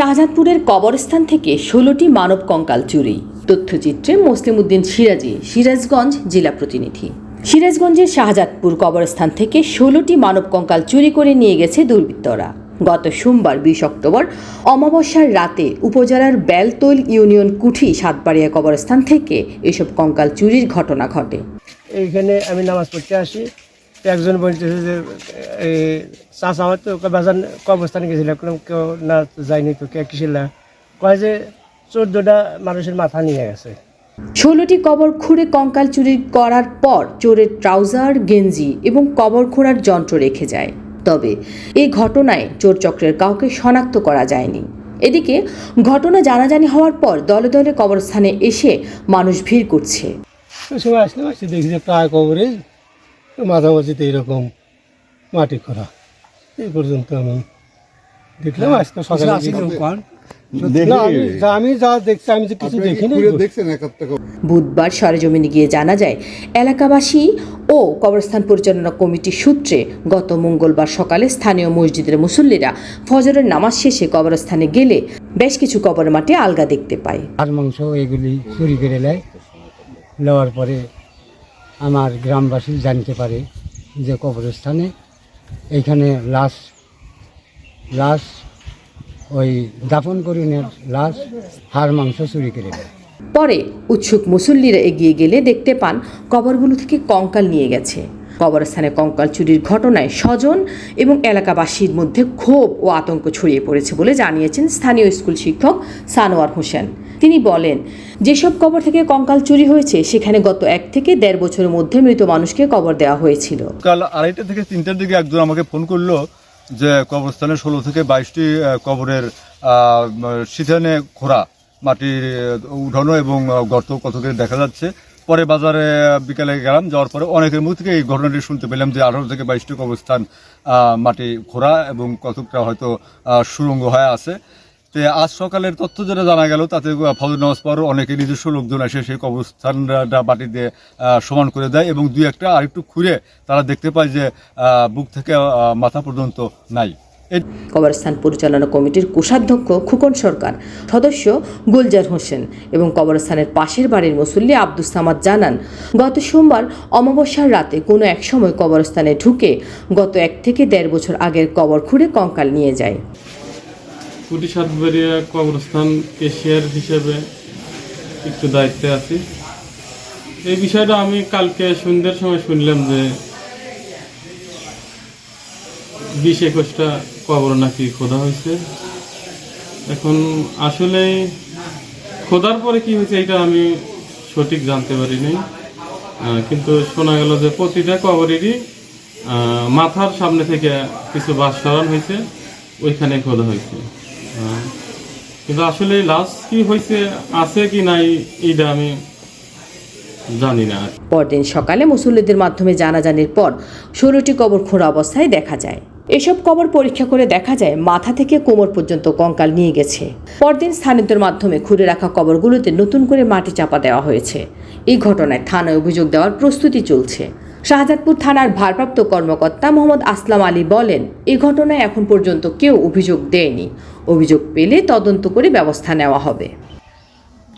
শাহজাদপুরের কবরস্থান থেকে ১৬টি মানব কঙ্কাল চুরি। তথ্যচিত্রে মুসলিম উদ্দিন সিরাজি, সিরাজগঞ্জ জেলা প্রতিনিধি। সিরাজগঞ্জের শাহজাদপুর কবরস্থান থেকে ১৬টি মানব কঙ্কাল চুরি করে নিয়ে গেছে দুর্বৃত্তরা। গত সোমবার ২০ অক্টোবর অমাবস্যার রাতে উপজেলার বেলতৈল ইউনিয়ন কুঠি সাতবাড়িয়া কবরস্থান থেকে এসব কঙ্কাল চুরির ঘটনা ঘটে। এইখানে আমি নামাজ পড়তে আসি, একজন বলতেছে যে চাষ আমার তো বাজার কবরস্থানে গেছিলাম, কেউ না যায়নি, তো কে কিসিল কয় যে ১৪টা মানুষের মাথা নিয়ে গেছে। ১৬টি কবর খুঁড়ে কঙ্কাল চুরি করার পর চোরের ট্রাউজার, গেঞ্জি এবং কবর খোঁড়ার যন্ত্র রেখে যায়। তবে এই ঘটনায় চোর চক্রের কাউকে শনাক্ত করা যায়নি। এদিকে ঘটনা জানাজানি হওয়ার পর দলে দলে কবরস্থানে এসে মানুষ ভিড় করছে। সময় আসলে দেখি যে প্রায় কবরে মাঝামাঝিতে এরকম মাটি করা। এই পর্যন্ত আমি দেখলাম। আজকে সকালে আমি যা দেখছি, আমি যে কিছু দেখিনি। বুধবার সরেজমিনে গিয়ে জানা যায়, এলাকাবাসী ও কবরস্থান পরিচালনা কমিটির সূত্রে গত মঙ্গলবার সকালে স্থানীয় মসজিদের মুসল্লিরা ফজরের নামাজ শেষে কবরস্থানে গেলে বেশ কিছু কবর মাঠে আলগা দেখতে পায়। আর মাংস এগুলি চুরি করে নেওয়ার পরে আমার গ্রামবাসী জানতে পারে যে কবরস্থানে এইখানে লাশ ওই দাফন করিনের লাশ, হাড় মাংস চুরি করে নেয়। পরে উৎসুক মুসল্লিরা এগিয়ে গেলে দেখতে পান কবরগুলো থেকে কঙ্কাল নিয়ে গেছে। কবরস্থানে কঙ্কাল চুরির ঘটনায় স্বজন এবং এলাকাবাসীর মধ্যে ক্ষোভ ও আতঙ্ক ছড়িয়ে পড়েছে বলে জানিয়েছেন স্থানীয় স্কুল শিক্ষক সানোয়ার হোসেন। তিনি বলেন, যেসব কবর থেকে কঙ্কাল চুরি হয়েছে সেখানে গত ১ থেকে ১.৫ বছরের মধ্যে মৃত মানুষকে কবর দেওয়া হয়েছিল। কাল ২:৩০ থেকে ৩টার দিকে একজন আমাকে ফোন করলো যে কবরস্থানে ১৬ থেকে ২২টি কবরের সিথানে খোঁড়া মাটির উঠানো এবং গর্ত কতকে দেখা যাচ্ছে। পরে বাজারে বিকালে গেলাম, যাওয়ার পরে অনেকের মুখ থেকে এই ঘটনাটি শুনতে পেলাম যে ১৮ থেকে ২২টি কবরস্থান মাটি খোঁড়া এবং কতকটা হয়তো সুড়ঙ্গ হয়ে আছে। তো আজ সকালের তথ্য যেটা জানা গেল, তাতে ফজর নামাজ পর অনেকে নিজস্ব লোকজন এসে সেই কবরস্থানটা মাটি দিয়ে সমান করে দেয় এবং দুই একটা আরেকটু খুঁড়ে তারা দেখতে পায় যে বুক থেকে মাথা পর্যন্ত নাই। কবরস্থান পরিচালনা কমিটির কোষাধ্যক্ষ খোকন সরকার, সদস্য গুলজার হোসেন এবং কবরস্থানের পাশের বাড়ির মুসল্লি আব্দুস সামাদ জানান, গত সোমবার অমাবস্যার রাতে কোনো এক সময় কবরস্থানে ঢুকে গত ১ থেকে ১.৫ বছর আগের কবর খুঁড়ে কঙ্কাল নিয়ে যায়। কুটি সাতবাড়িয়া কবরস্থান কেশিয়ার হিসেবে একটু দায়িত্বে আছি। এই বিষয়টা আমি কালকে সন্ধ্যার সময় শুনলাম যে ২০-২১টা কবর নাকি খোদা হয়েছে। এখন আসলে খোদার পরে কি হয়েছে এটা আমি সঠিক জানতে পারিনি, কিন্তু শোনা গেল যে প্রতিটা কবরেরই মাথার সামনে থেকে কিছু বাঁশ সরান হয়েছে, ওইখানে খোদা হয়েছে। কিন্তু আসলে লাশ কি হয়েছে, আছে কি নাই, এইটা আমি জানি না। পরদিন সকালে মুসল্লিদের মাধ্যমে জানাজানির পর ১৬টি কবর খোঁড়া অবস্থায় দেখা যায়। এসব কবর পরীক্ষা করে দেখা যায় মাথা থেকে কোমর পর্যন্ত কঙ্কাল নিয়ে গেছে। পরদিন স্থানীয়দের মাধ্যমে খুঁড়ে রাখা কবরগুলোতে নতুন করে মাটি চাপা দেওয়া হয়েছে। এই ঘটনায় থানায় অভিযোগ দেওয়ার প্রস্তুতি চলছে। শাহজাদপুর থানার ভারপ্রাপ্ত কর্মকর্তা মোহাম্মদ আসলাম আলী বলেন, এই ঘটনায় এখন পর্যন্ত কেউ অভিযোগ দেয়নি। অভিযোগ পেলে তদন্ত করে ব্যবস্থা নেওয়া হবে।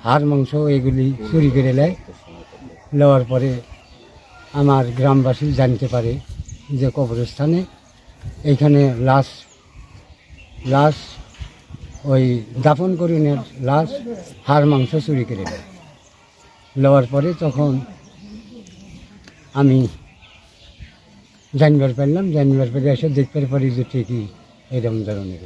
হাড় মাংস এগুলি চুরি করে নেওয়ার পরে আমার গ্রামবাসী জানতে পারে যে কবরস্থানে এইখানে লাশ ওই দাফন করিনের লাশ, হাড় মাংস চুরি করে নেওয়ার পরে তখন আমি জানবার পারলাম, জানবার পরে এসে দেখতে পারি যে ঠিকই এরকম ধরনের।